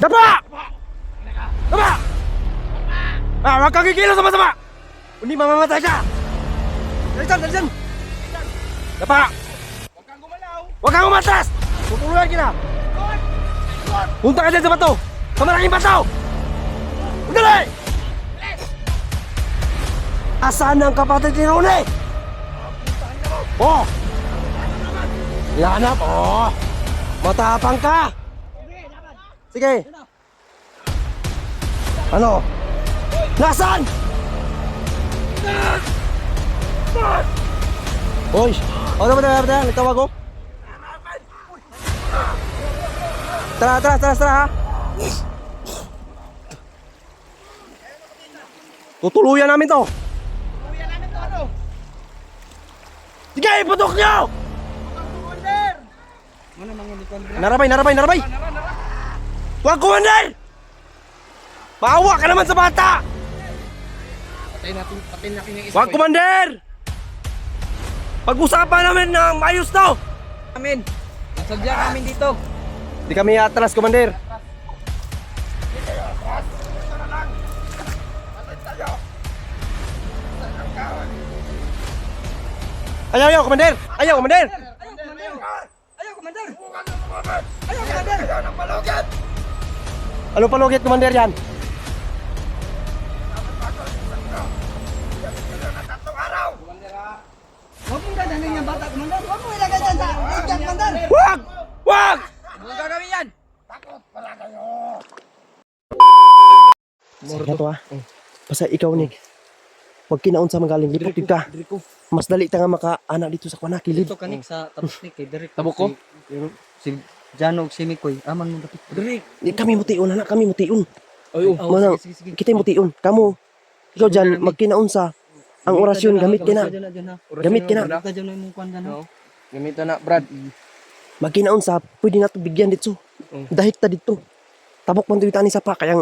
Dapa! Dapa! Ah, huwag kang kikilos sa masama! Hindi mamamatay ka! Dali dyan! Dapa! Huwag kang gumalaw! Huwag kang umatras! Tutulungan kita! Punta ka dyan sa bato! Sa malaking bato! Dali! Asaan ang kapatid ni Rone? Oh! Yanap! Oh! Matapang ka! Sige! Ano? Nasaan? Hoy! Ano ba tayo? Nagtawag ko? Tara ha! Tutuluyan namin to! Kuya namin to ano? Sige! Putok nyo! Commander! Ano mangulit ko? Narabay! Huwag Commander! Maawa ka naman sa bata! Patayin natin yung isa. Huwag Commander! Pag-usapan namin na maayos to! Amin. Nasadya namin dito. Di kami atras, Commander. Ayaw, Commander! Ayaw, Commander! Anong palugit, Commander, yan? Huwag mong dadalhin yung bata, Commander. Huwag mong ilagay dyan sa ikat, Commander. Wag! Wag! Huwag mong gagawin yan. Sige na to, ha? Basta ikaw, Nick. Huwag kinaon sa magaling. Lipot ka. Mas dali ta nga maka-anak dito sa kuwana, kilid. Dito kanik sa tapos ni kay Derek. Tabok ko? Si Jano ug si Mikoy. Aman mo dapit. Derek. Kami mutiun, anak. Kami mutiun. Ay, Manang, kita mutiun. Kamu, ikaw dyan, magkinaon sa ang orasyon, gamit ka na. Gamit ka na. Gamit ka dyan yung kwan gana. Gamitan na, Brad. Magkinaon sa, pwede na ito bigyan dito. Dahil ta dito. Tabok man ito ni sa pa. Kaya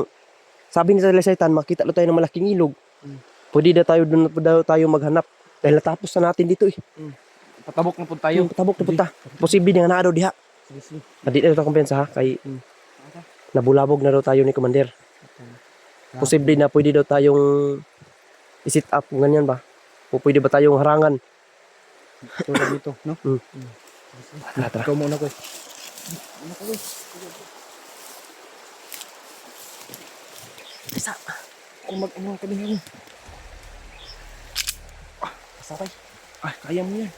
sabi ni sa Lesaitan, makita lo tayo ng malaking ilog. Pwede na tayo doon na tayo maghanap. Dahil natapos na natin dito eh. Patabok na po tayo. Tabok na punta. Posible nga na daw diha. Hindi na ito kumpensa ha. Kay nabulabog na daw tayo ni Commander. Posible na pwede daw tayong i-sit up kung ganyan ba. O pwede ba tayong harangan. Tulad dito, no? Tara. Ikaw muna ko. Isa. Kung mag-ano ka din. Sakay. Ah, kaya mo yan.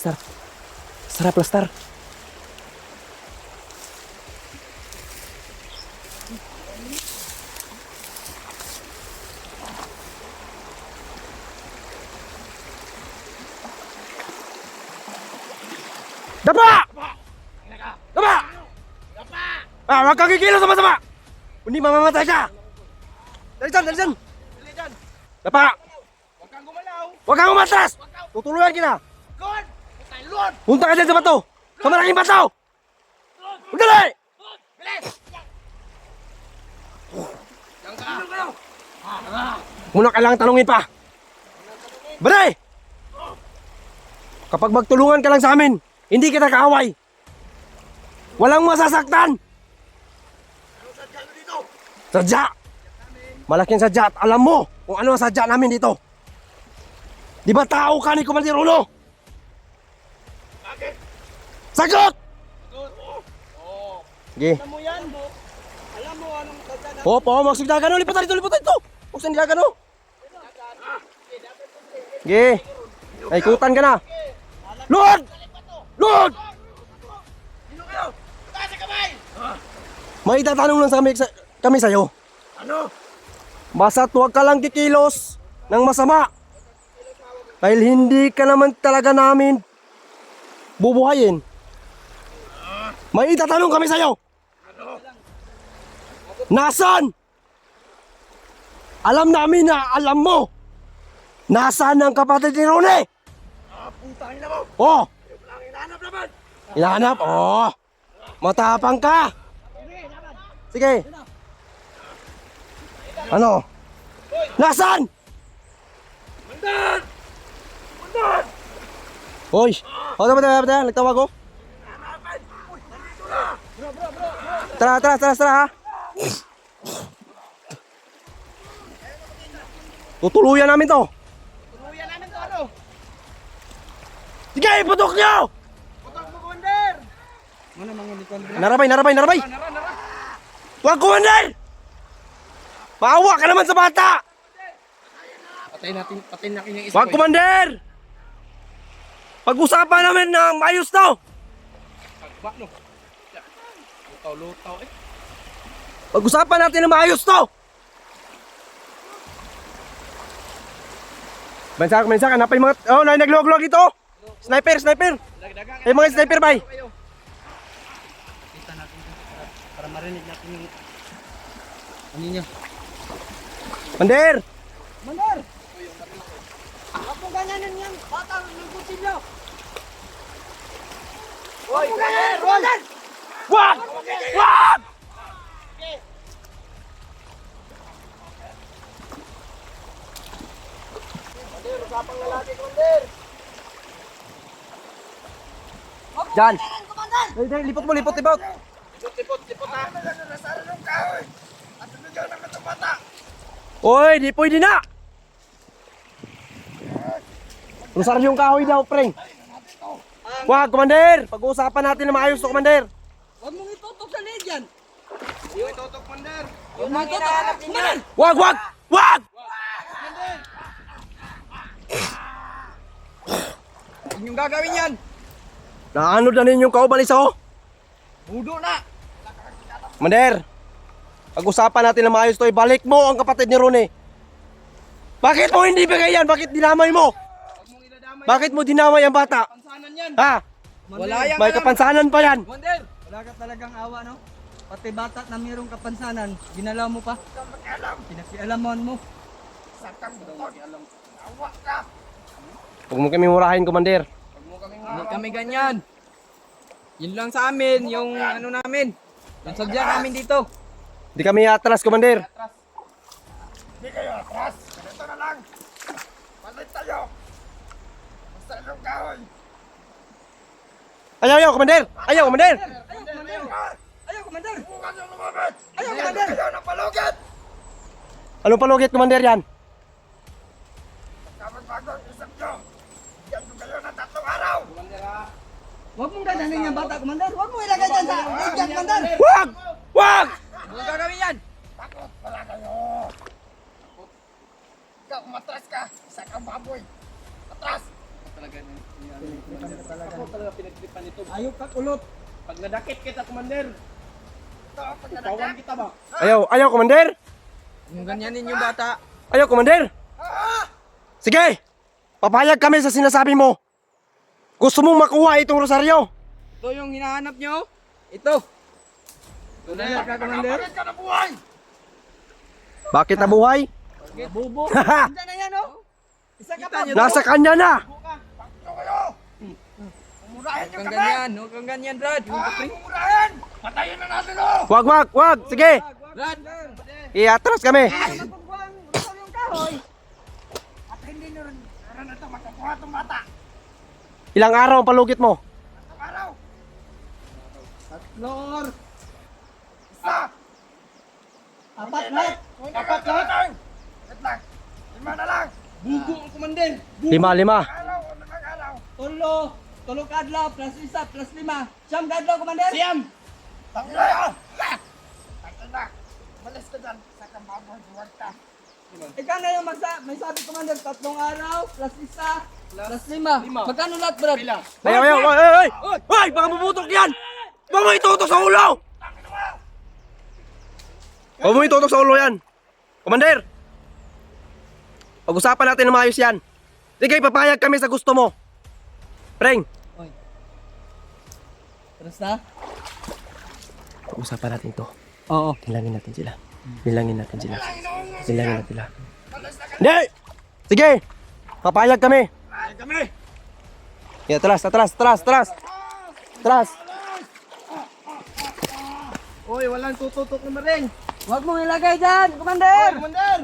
Sarap. Sarap lastar. Dapa! Dapa! Ah, huwag kang kikilos sa masama! Hindi mamamatay ka! Dali dyan! Dapa! Huwag kang gumalaw. Huwag kang umatras! Tutulungan kita! Lord! Lord! Punta ka dyan sa bato! Sa malaking bato! Dali! Bilis! Muna kailangan tanungin pa! Bari! Kapag magtulungan ka lang sa amin, hindi kita kaaway! Walang masasaktan! Sadya! Malaking sadya at alam mo kung ano ang sadya namin dito! Di ba tao ka ni Commander Uno? Sagot! Sige. Alam mo yan, Bo. Alam mo anong dadaan. Opo, magsigdagan o. Liputan dito. Buksan nilagan o. Sige. Ay, ikutan ka na. Lord! Lord! Taas sa kamay! May itatanong lang kami sa'yo. Ano? Basta't huwag ka lang kikilos ng masama. Dahil hindi ka naman talaga namin bubuhayin. May itatanong kami sa'yo. Nasaan? Alam namin na alam mo. Nasaan ang kapatid ni Rone? Putangin na mo! Oh, Hinahanap naman! hinahanap. Oh, matapang ka. Sige. Ano? Nasaan? Hoy! Tama. Nagtawag ko. Tara ha. Tutuluyan namin to. Ano? Sige, putok nyo! Putok mo, Commander! Narabay. Huwag, Commander! Maawa ka naman sa bata! Patayin natin yung isa. Huwag, Commander! Pag-usapan namin na maayos to! Bakno. Lutaw eh. Pag-usapan natin na maayos to! Bansa, hanapin mga... Oh, nagluwag-luwag ito! Sniper! Ay, mga sniper, bay! Kita natin para marinig natin yung ano niya. Commander! Commander! Ako ganyanin yan. Bata ng kutsilyo. Hoy, Commander! Wag! Wag! Usapang lalaki, Commander! Diyan! Commander! Dali, lipot mo, lipot ha! Oy, di pwede na! Rosaryo yung kahoy daw, preng! Wag, Commander! Pag-uusapan natin na maayos to, Commander! Huwag mong itutok sa lead yan. Yung itutok, Commander. Huwag mong itutok. Commander! Wag! Huwag niyong gagawin yan. Naano na ninyong kaubalis ako? Budo na. Commander! Pag-usapan natin na maayos to, ibalik mo ang kapatid ni Rone! Bakit mo hindi bigay yan? Bakit dinamay mo? Bakit mo dinamay ang bata? Pansanan yan. Ha? Wala yan. May kapansanan pa yan! Commander! Wala ka talagang awa, no? Pati bata na mayroong kapansanan, ginalaw mo pa. Pinakialaman mo. Huwag mo kami murahin, Commander. Hindi kami ganyan. Yun lang sa amin, yung ano namin. Yung sadya namin dito. Hindi kami atras, Commander. Hindi kayo atras. Ganito na lang. Palit tayo. Basta yung kahoy. Ayaw, Commander! Ayaw, Commander! Ayaw, Commander! Bukan yung lumabit. Ayaw, Commander! Kayo ng palugit. Anong palugit, Commander, yan? Kapag bago ang isip nyo. Bigyan ko kayo ng 3 araw. Huwag mong ganyanin yung bata, Commander. Huwag mong ilagay dyan sa lead yan, Commander. Wag! Wag! Huwag gagawin yan. Takot pala kayo. Ikaw, umatras ka. Isa kang baboy. Atras. Ayaw ka kulot. Pag nadakit kita, Commander. Ito, pag nadakit. kita ba? Ayaw, Commander! Yung ganyanin yung bata. Ayaw, Commander! Sige! Papayag kami sa sinasabi mo. Gusto mong makuha itong rosaryo. Ito yung hinahanap nyo. Ito. Commander ka, Commander. Bakit ka na buhay? Bakit nabuhay? Bubo. Diyan na yan, oh. Isa ka pa. Nasa kanya na! Ito kayo. Umurahin nyo Huwag kang kami. ganyan. Huwag kang ganyan, Brad. Umurahin. Patayin na natin, oh. Wag! Sige! Brad. Iatras kami! Napagbuhan. Gusto yung kahoy. At hindi nyo rin na ito makakuha itong bata. Ilang araw ang palugit mo? 3 araw. Lord. Isa. Apat na. Apat lang. Wait lang. 5 na lang. Bubo ang Commander. 5. Araw o 5 araw. Tulo kadlaw plus isa plus 5. Siyam kadlaw, Commander. Siyam. Tangina yan. Tangina. Malis ka dyan. Sa kambaboy. Huwag ka. Ikaw na yung may sabi, Commander, 3 araw plus isa plus 5. Magkano lahat, Brad? Ayaw! Ay! Baka mabutok yan! Baka mo itutok sa ulo! Baka mo itutok sa ulo yan! Commander! Pag-usapan natin na maayos yan. Sige, papayag kami sa gusto mo. Preng! Tapos na? Pag-usapan natin to. Oo. Tilangin natin sila. Bilangin natin sila. Hindi! Sige! Papayag kami! Yeah, atras! Uy, walang tututok na maring. Huwag mong ilagay dyan, Commander! Commander!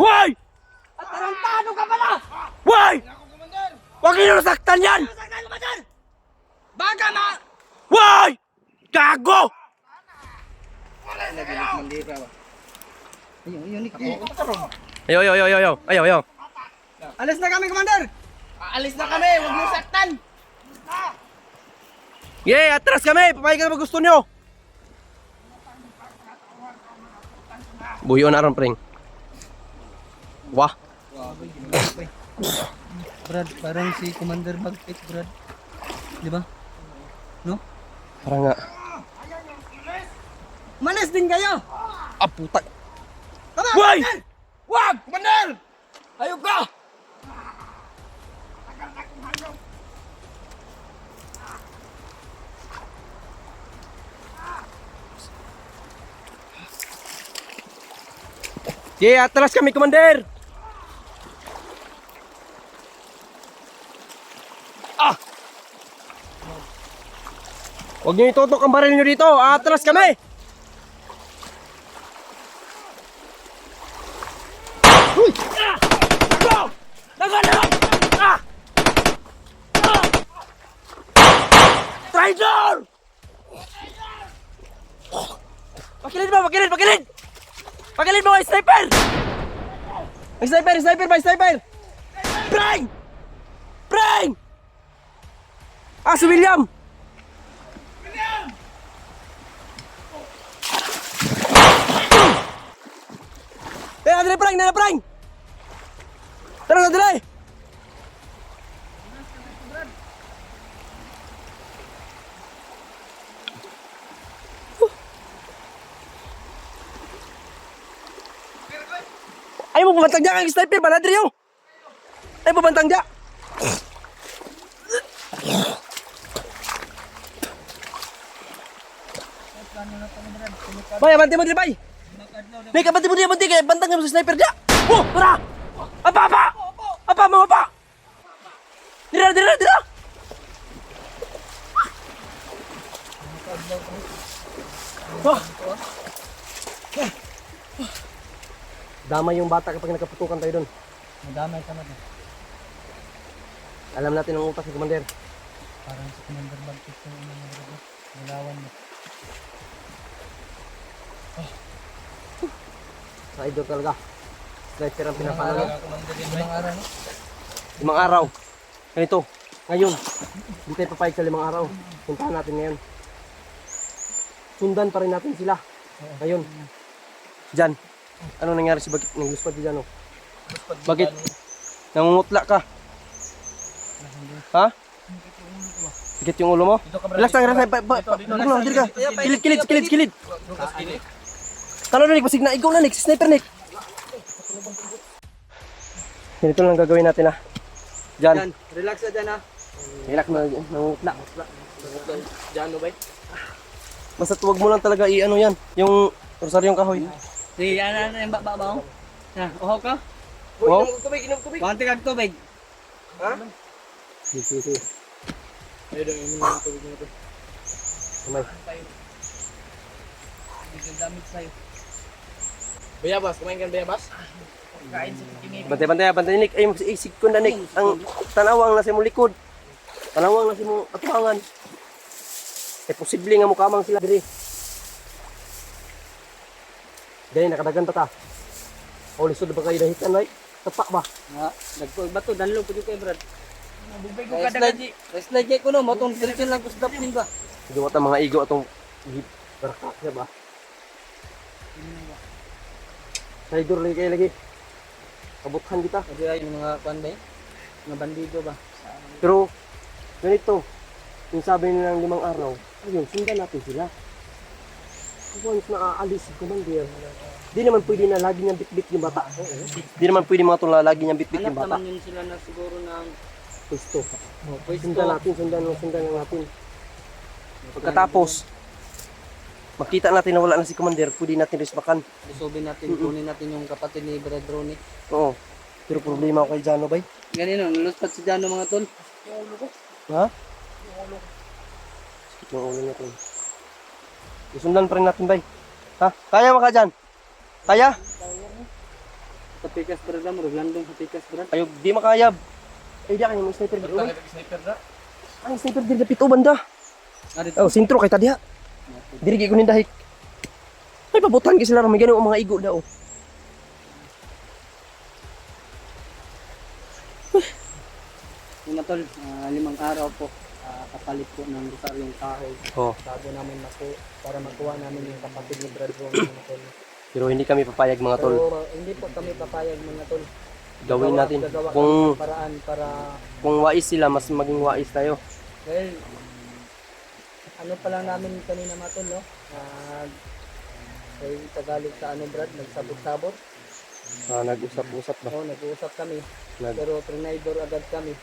Hoy! At tarantado ka pala! Hoy! Huwag niyo nasaktan yan! Baka na! Hoy! Gago! Ayun, Ayaw. Alis na kami, Commander! Aalis na kami, huwag niyo saktan! Yeah, atras kami. Papayag ka na gusto nyo. Buyo na ron, preng. Wah. Brad, parang si Commander Bagpit, Brad. Di ba? No? Parang nga. Manis din kayo! Ah, puta. Tama! Hoy! Wag! Commander! Ayok ka! Yeah, atras kami, Commander. Ah! Huwag niyo itutok ang baril niyo dito. Atras kami. Uy! Ah! Go! Lagan! Ah! Ah! Traitor! Pakilid mo, pakilid! Pakilid mo, sniper! Sniper! Prang! Ah, si William! Tara, dali, prang! Tara, dali! Ay mo bubantang dyan ang sniper, Baladrio! Ay bubantang dyan! Bay, abante mo dito, bay! Bay, abante mo dito, kaya bantang mo sa sniper dyan! Oh, tara! Apa, mga apa! Dira! Oh. Damay yung bata kapag nakaputukan tayo doon. Madamay ka na ba? Alam natin ang utak ni Commander. Parang si Commander Bagpit yung unang nagagawa. Nalawan mo. Sa idol talaga. Sniper ang pinapalo. Ilang araw, no? 5 araw. Ganito. Ngayon. Hindi tayo papayag sa 5 araw. Puntahan natin ngayon. Sundan pa rin natin sila. Ngayon. Diyan. Anong nangyari si Bagit? Nangluspad ka dyan, oh. Bagit? Nangungutla ka. Ha? Sakit yung ulo mo? Relax lang. Dito ka. Kilid. Talo na, Nick. Pasig na. Ikaw na, Nick. Sniper, Nick. Ganito lang gagawin natin, ha. Diyan. Relax na dyan, ha? Relax na. Nangungutla. Diyan, no, bay? Basta huwag mo lang talaga i-ano yan. Yung rosaryong kahoy. Sige, ano yung baba mo? Uhaw ka? Wow. Inom tubig. Kuhanti kag tubig. Ha? Sige. Ayun, inom ng tubig na ito. Kamay. Hindi ka gamit sa'yo. Bayabas, kumain ka ng bayabas? Kain sa pikinip. Bantay, Nick. Ay, mag-isig ko na, Nick. Ang tanawang nasa mong likod. Tanawang nasa mong atuangan. Eh, posible nga mukamang sila diri. Dahil nakadagan pa ta. O, lisod ba kayo dahitan, right? Tapak ba? Nga, nagbato, danlo po dito kay Brad. Bubay ko kada gaji. Slide ko no, motong diretso lang ko sa dapin ba? Hindi ta mga igo atong barakak siya ba? Saydor lagi kayo lagi. Kabuthan kita. Kasi ay mga panday, mga bandido ba? Pero, ganito. Yung sabi nilang 5 araw, ayun, sundan natin sila. Once na aalis si Commander, di naman pwede na lagi niyang bitbit yung bata. Di naman pwede mga itong lagi niyang bitbit Hanap yung bata. naman yun sila na siguro ng Pwesto. pwesto. Sundan natin. Pagkatapos, makita natin na wala na si Commander, pwede natin risbakan. Isobin natin, kunin natin yung kapatid ni Brad Ronnie. Oo. Pero problema ako kay Jano, bay. Ganyan o, naluspat si Jano mga tol. Ha? ng ulo natin. Isundan pa rin natin, bay. Ha? Kaya mo ka dyan? Kaya? Sa pikas brad mo, landong sa pikas brad. Ayog, di makayab. Ay, di kayo, may sniper dito. Ay, sniper dito, pito banda. Oh, sintro kay tadiha. Dirigi ko nindahik. Ay, pabutan kasi sila may ganun ang mga igo daw. Mga tol, 5 araw po kapalit po ng rosaryong kahoy Oh, bago namin para makuha namin yung kapatid ni Brad Ron mga tol. pero hindi kami papayag mga tol. Pero hindi po kami papayag mga tol. Gawin natin. Gagawa Kung kami ng paraan para kung wais sila, mas maging wais tayo. dahil ano pa lang namin kanina mga tol, no? Kay Tagalog sa ano Brad, nagsabot-sabot. Nag-usap-usap ba? Oo, nag-uusap kami. Nag- Pero trinidor agad kami.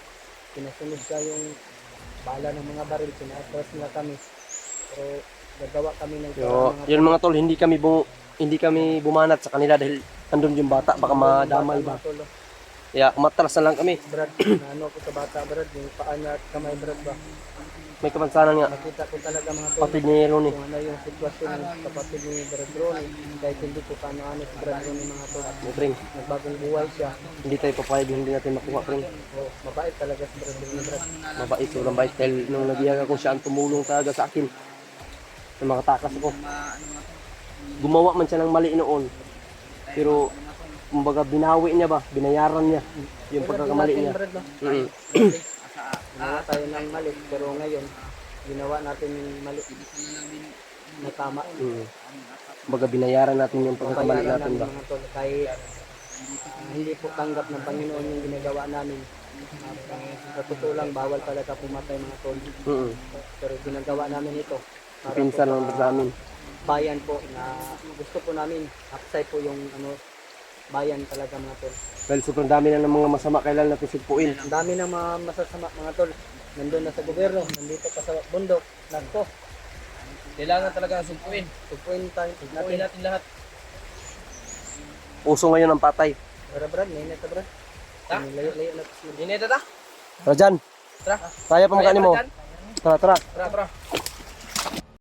Pinasunod ka yung bala ng mga baril, pinaatras nila kami. Pero gagawa kami ng Yo, yun mga tol, hindi kami bumanat sa kanila dahil andun yung bata, baka madamay ba. mga tol, no? Kaya kumatras na lang kami. Brad, ano ko sa bata Brad, yung paa niya at kamay Brad ba. May kapansanan nga. Nakita ko talaga mga tol. Kapatid ni Ronnie. Kung ano yung sitwasyon ng kapatid ni Brad Ronnie. Kahit hindi ko paano si Brad Ronnie mga tol. Pring, Nagbagong buhay siya. hindi tayo papayag, hindi natin makuha, pring. Oh, mabait talaga si Brad Ronnie Brad. Mabait, sobrang bait. Dahil nung nagiyag ako siya ang tumulong talaga sa akin. Na makatakas ako. Gumawa man siya ng mali noon. Pero, kumbaga binawi niya ba? Binayaran niya yung pagkakamali niya. Brad, no? Mm. Ginawa tayo ng mali, pero ngayon, ginawa natin yung mali na tama. Mm. Kumbaga binayaran natin yung pagkakamali Bayaran natin namin ba? mga tol, kahit hindi po tanggap ng Panginoon yung ginagawa namin. Sa totoo lang, bawal talaga pumatay mga tol. Mm. Pero ginagawa namin ito. Para po Pinsan lang sa amin. bayan po na gusto po namin. Aksay po yung bayan talaga mga tol. Dahil sobrang dami na ng mga masama kailan natin sigpuin. Ang dami ng mga masasama mga tol. Nandun na sa gobyerno, nandito pa sa bundok. Nako, Kailangan talaga sumpuin. tupuin tayo. Sumpuin natin lahat. Uso ngayon ang patay. Tara Brad, mainit na Brad. Ha? Layo-layo na. Init na ta? Tara dyan. Tara. Kaya pa makanin mo. Tara, Tara, tara. tara.